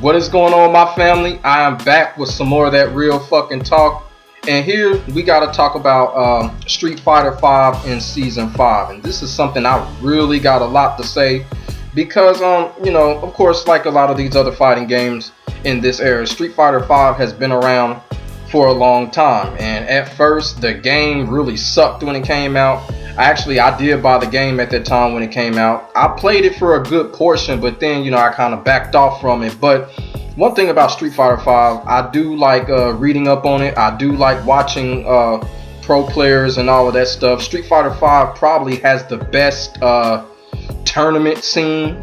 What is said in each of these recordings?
What is going on, my family? I am back with some more of that real fucking talk. And here we got to talk about Street Fighter V in Season 5. And this is something I really got a lot to say. Because, of course, like a lot of these other fighting games in this era, Street Fighter V has been around for a long time. And at first, the game really sucked when it came out. I did buy the game at that time when it came out. I played it for a good portion, but then, I kind of backed off from it. But one thing about Street Fighter V, I do like reading up on it. I do like watching pro players and all of that stuff. Street Fighter V probably has the best tournament scene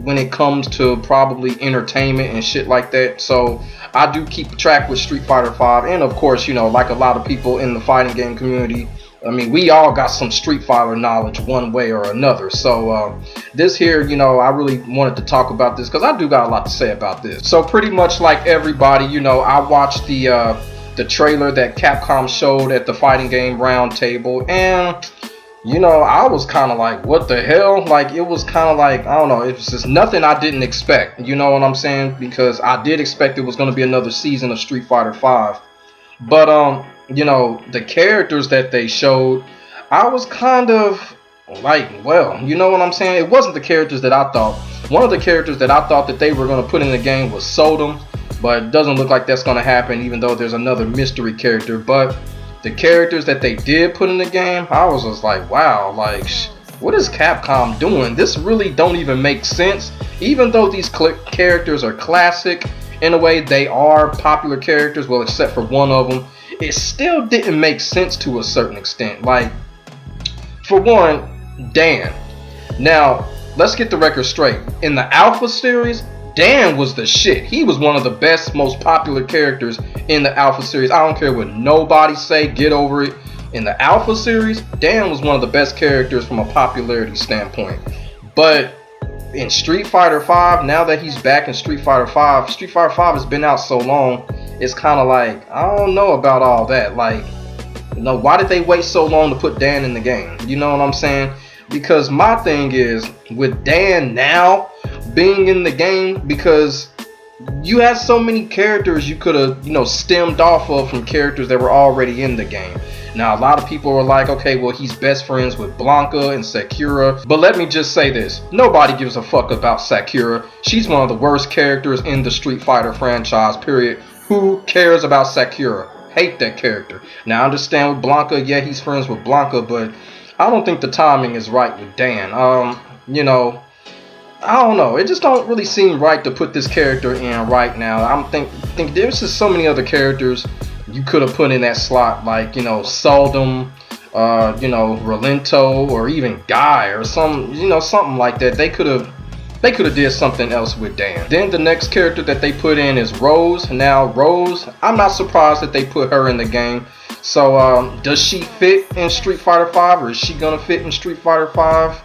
when it comes to probably entertainment and shit like that. So I do keep track with Street Fighter V. And of course, like a lot of people in the fighting game community, I mean, we all got some Street Fighter knowledge one way or another. So this here, I really wanted to talk about this because I do got a lot to say about this. So pretty much like everybody, I watched the trailer that Capcom showed at the fighting game round table, and I was kind of like, what the hell? Like, it was kind of like, I don't know, it was just nothing I didn't expect. You know what I'm saying? Because I did expect it was going to be another season of Street Fighter V. But the characters that they showed, I was kind of like, well, you know what I'm saying? It wasn't the characters that I thought. One of the characters that I thought that they were going to put in the game was Sodom, but it doesn't look like that's going to happen, even though there's another mystery character. But the characters that they did put in the game, I was just like, wow, like, what is Capcom doing? This really don't even make sense. Even though these characters are classic, in a way they are popular characters, well, except for one of them, it still didn't make sense to a certain extent. Like, for one, Dan. Now, let's get the record straight. In the Alpha series, Dan was the shit. He was one of the best, most popular characters in the Alpha series. I don't care what nobody say, get over it. In the Alpha series, Dan was one of the best characters from a popularity standpoint. But in Street Fighter V, now that he's back in Street Fighter V, Street Fighter V has been out so long, it's kind of like, I don't know about all that. Like, why did they wait so long to put Dan in the game? You know what I'm saying? Because my thing is, with Dan now being in the game, because you have so many characters you could have, stemmed off of from characters that were already in the game. Now, a lot of people are like, okay, well, he's best friends with Blanca and Sakura. But let me just say this. Nobody gives a fuck about Sakura. She's one of the worst characters in the Street Fighter franchise, period. Who cares about Sakura? Hate that character. Now, I understand with Blanca, yeah, he's friends with Blanca, but I don't think the timing is right with Dan. I don't know. It just don't really seem right to put this character in right now. I'm think there's just so many other characters you could have put in that slot, like, Sodom, Rolento, or even Guy, or something like that. They could have did something else with Dan. Then the next character that they put in is Rose. Now, Rose, I'm not surprised that they put her in the game. So, does she fit in Street Fighter V, or is she gonna fit in Street Fighter V?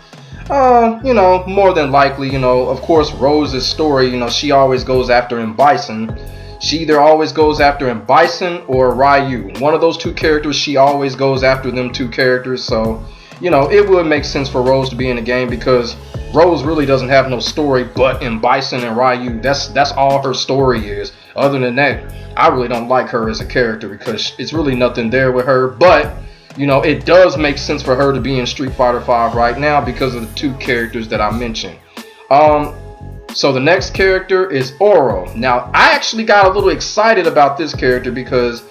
More than likely, of course, Rose's story, she always goes after BISON. She either always goes after BISON or Ryu. One of those two characters, she always goes after them two characters. So, it would make sense for Rose to be in the game, because Rose really doesn't have no story but in BISON and Ryu. That's all her story is. Other than that, I really don't like her as a character, because it's really nothing there with her. But it does make sense for her to be in Street Fighter V right now because of the two characters that I mentioned. So the next character is Oro. Now, I actually got a little excited about this character because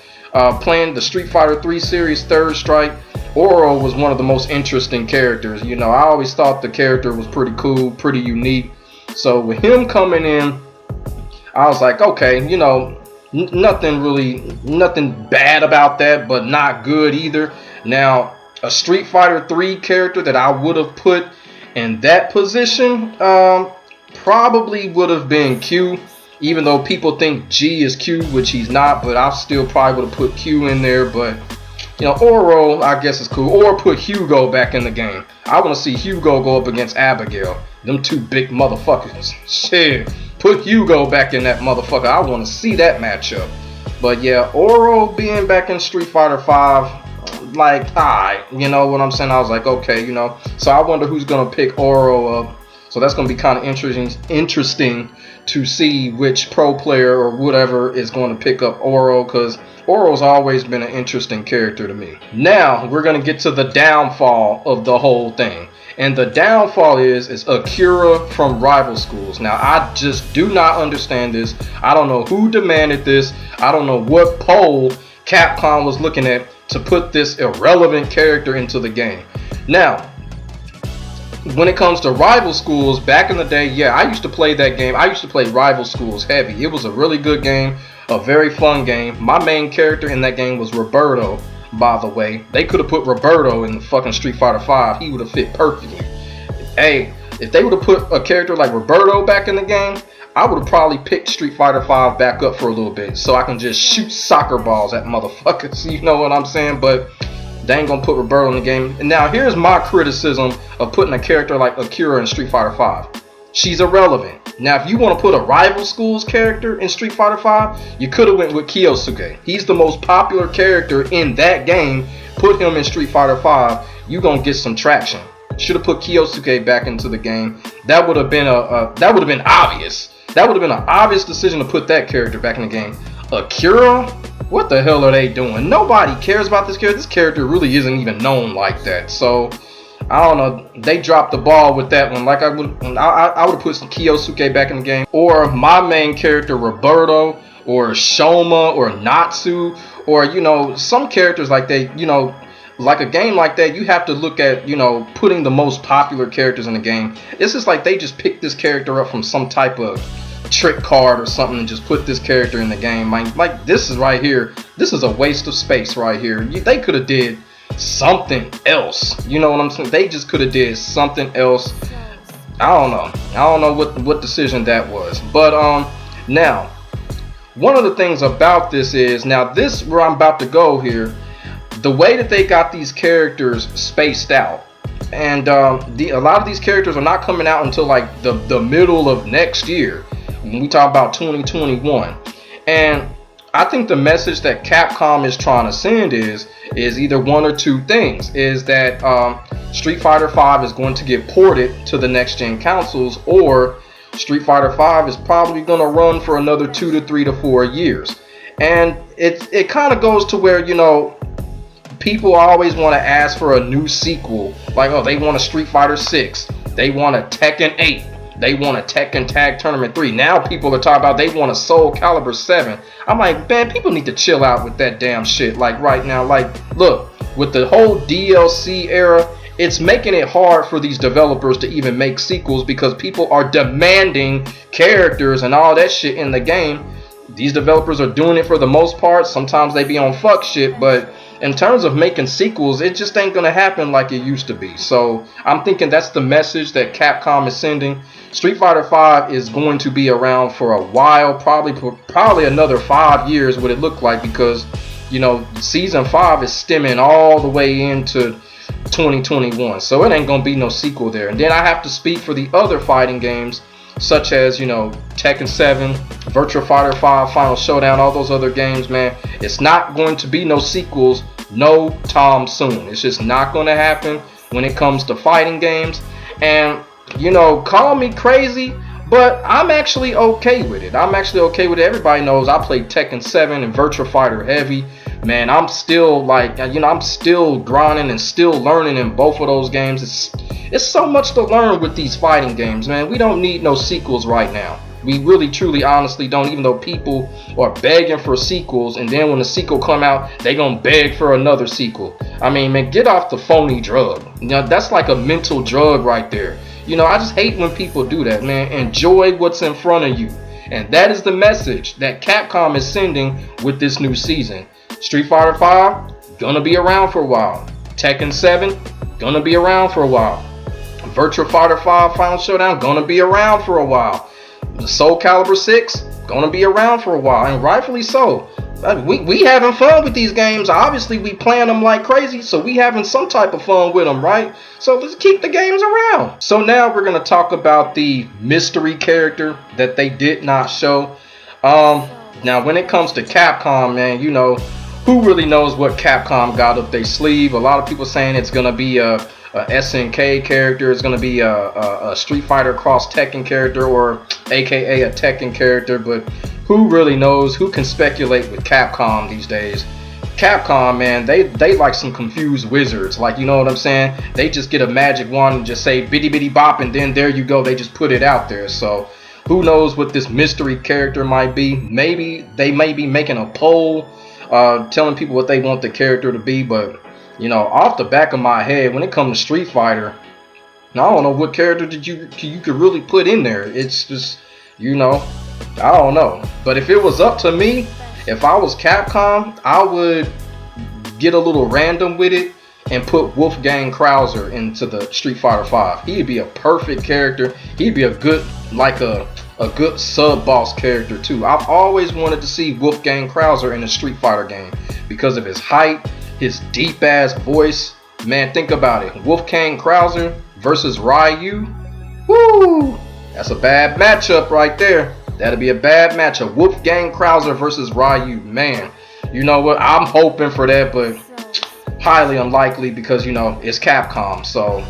playing the Street Fighter 3 series Third Strike, Oro was one of the most interesting characters. I always thought the character was pretty cool, pretty unique. So with him coming in, I was like, okay, nothing bad about that, but not good either. Now, a Street Fighter 3 character that I would have put in that position, probably would have been Q, even though people think G is Q, which he's not, but I still probably would have put Q in there. But Oro, I guess, is cool. Or put Hugo back in the game. I want to see Hugo go up against Abigail. Them two big motherfuckers. Shit, put Hugo back in that motherfucker. I want to see that matchup. But yeah, Oro being back in Street Fighter V, like, alright, you know what I'm saying? I was like, okay, So I wonder who's gonna pick Oro up. So that's going to be kind of interesting to see which pro player or whatever is going to pick up Oro, because Oro's always been an interesting character to me. Now we're going to get to the downfall of the whole thing. And the downfall is Akira from rival schools. Now, I just do not understand this. I don't know who demanded this. I don't know what poll Capcom was looking at to put this irrelevant character into the game. Now, when it comes to rival schools, back in the day, yeah, I used to play that game. I used to play rival schools heavy. It was a really good game, a very fun game. My main character in that game was Roberto. By the way, they could have put Roberto in the fucking Street Fighter V. He would have fit perfectly. Hey, if they would have put a character like Roberto back in the game, I would have probably picked Street Fighter V back up for a little bit so I can just shoot soccer balls at motherfuckers. You know what I'm saying? But they ain't gonna put Roberto in the game. And now here's my criticism of putting a character like Akira in Street Fighter V. She's irrelevant. Now, if you want to put a rival schools character in Street Fighter V, you could have went with Kyosuke. He's the most popular character in that game. Put him in Street Fighter V, you gonna get some traction. Should have put Kyosuke back into the game. That would have been obvious. That would have been an obvious decision to put that character back in the game. Akira, what the hell are they doing? Nobody cares about this character. This character really isn't even known like that. So I don't know. They dropped the ball with that one. Like I would have put some Kyosuke back in the game, or my main character Roberto, or Shoma, or Natsu, or some characters like that. Like a game like that, you have to look at putting the most popular characters in the game. It's just like they just picked this character up from some type of trick card or something and just put this character in the game. Like this is right here. This is a waste of space right here. They could have did something else. You know what I'm saying? They just could have did something else. I don't know what decision that was. But now one of the things about this is, now this where I'm about to go here, the way that they got these characters spaced out, and a lot of these characters are not coming out until like the middle of next year when we talk about 2021. And I think the message that Capcom is trying to send is either one or two things. Is that Street Fighter V is going to get ported to the next gen consoles, or Street Fighter V is probably going to run for another 2 to 3 to 4 years. And it kind of goes to where, people always want to ask for a new sequel. Like, oh, they want a Street Fighter 6. They want a Tekken 8. They want a Tekken Tag Tournament 3. Now people are talking about they want a Soul Calibur 7. I'm like, man, people need to chill out with that damn shit. Like right now, like, look, with the whole DLC era, it's making it hard for these developers to even make sequels because people are demanding characters and all that shit in the game. These developers are doing it for the most part. Sometimes they be on fuck shit, but in terms of making sequels, it just ain't gonna happen like it used to be. So I'm thinking that's the message that Capcom is sending. Street Fighter V is going to be around for a while, probably another 5 years, what it looked like, because season 5 is stemming all the way into 2021. So it ain't gonna be no sequel there. And then I have to speak for the other fighting games, such as Tekken 7, Virtua Fighter 5, Final Showdown, all those other games, man. It's not going to be no sequels no time soon. It's just not going to happen when it comes to fighting games. And call me crazy, but I'm actually okay with it. Everybody knows I played Tekken 7 and Virtua Fighter heavy. Man, I'm still I'm still grinding and still learning in both of those games. It's so much to learn with these fighting games, man. We don't need no sequels right now. We really, truly, honestly don't, even though people are begging for sequels, and then when the sequel come out, they gonna beg for another sequel. I mean, man, get off the phony drug. That's like a mental drug right there. I just hate when people do that, man. Enjoy what's in front of you. And that is the message that Capcom is sending with this new season. Street Fighter V, gonna be around for a while. Tekken 7, gonna be around for a while. Virtua Fighter 5 Final Showdown, gonna be around for a while. The Soul Calibur 6, gonna be around for a while, and rightfully so. We having fun with these games. Obviously, we playing them like crazy, so we having some type of fun with them, right? So let's keep the games around. So now we're gonna talk about the mystery character that they did not show. Now when it comes to Capcom, man, who really knows what Capcom got up their sleeve? A lot of people saying it's gonna be a SNK character. It's gonna be a Street Fighter Cross Tekken character, or AKA a Tekken character. But who really knows? Who can speculate with Capcom these days? Capcom, man, they like some confused wizards. Like, you know what I'm saying? They just get a magic wand and just say bitty bitty bop, and then there you go. They just put it out there. So who knows what this mystery character might be? Maybe they may be making a poll, telling people what they want the character to be. But you know, off the back of my head, when it comes to Street Fighter, I don't know what character you could really put in there. It's just, you know, I don't know. But if it was up to me, if I was Capcom, I would get a little random with it and put Wolfgang KRAUSER into the Street Fighter 5. He'd be a perfect character. He'd be a good, like a good sub-boss character too. I've always wanted to see Wolfgang KRAUSER in a Street Fighter game because of his height, his deep-ass voice. Man, think about it. Wolfgang KRAUSER versus Ryu. Woo! That's a bad matchup right there. That'll be a bad matchup. Wolfgang KRAUSER versus Ryu. Man, you know what? I'm hoping for that, but highly unlikely because, you know, it's Capcom. So,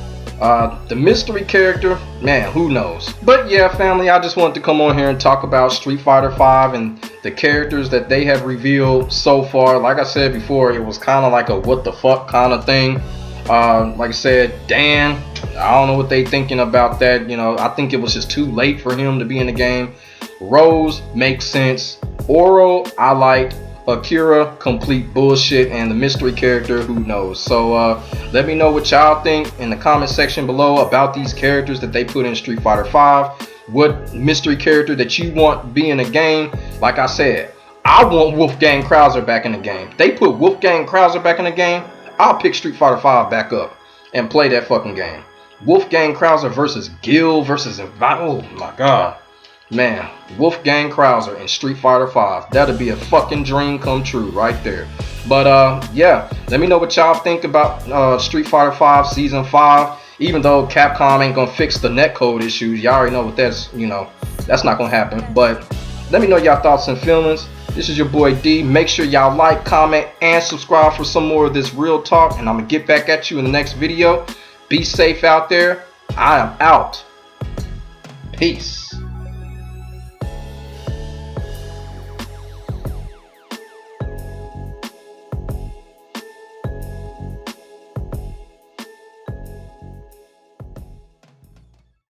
the mystery character, man, who knows? But yeah, family, I just wanted to come on here and talk about Street Fighter 5 and the characters that they have revealed so far. Like I said before, it was kind of like a what the fuck kind of thing. Like I said, Dan, I don't know what they thinking about that. You know, I think it was just too late for him to be in the game. Rose makes sense. Oro, I like. Akira, complete bullshit. And the mystery character, who knows? So let me know what y'all think in the comment section below about these characters that they put in Street Fighter 5. What mystery character that you want be in a game? Like I said, I want Wolfgang KRAUSER back in the game. They put Wolfgang KRAUSER back in the game, I'll pick Street Fighter 5 back up and play that fucking game. Wolfgang KRAUSER versus Gil versus, oh my god. Man, Wolfgang KRAUSER in Street Fighter 5. That'll be a fucking dream come true right there. But yeah, let me know what y'all think about Street Fighter 5 Season 5. Even though Capcom ain't gonna fix the netcode issues, y'all already know what that's, you know, that's not gonna happen. But let me know y'all thoughts and feelings. This is your boy D. Make sure y'all like, comment, and subscribe for some more of this real talk. And I'm gonna get back at you in the next video. Be safe out there. I am out. Peace.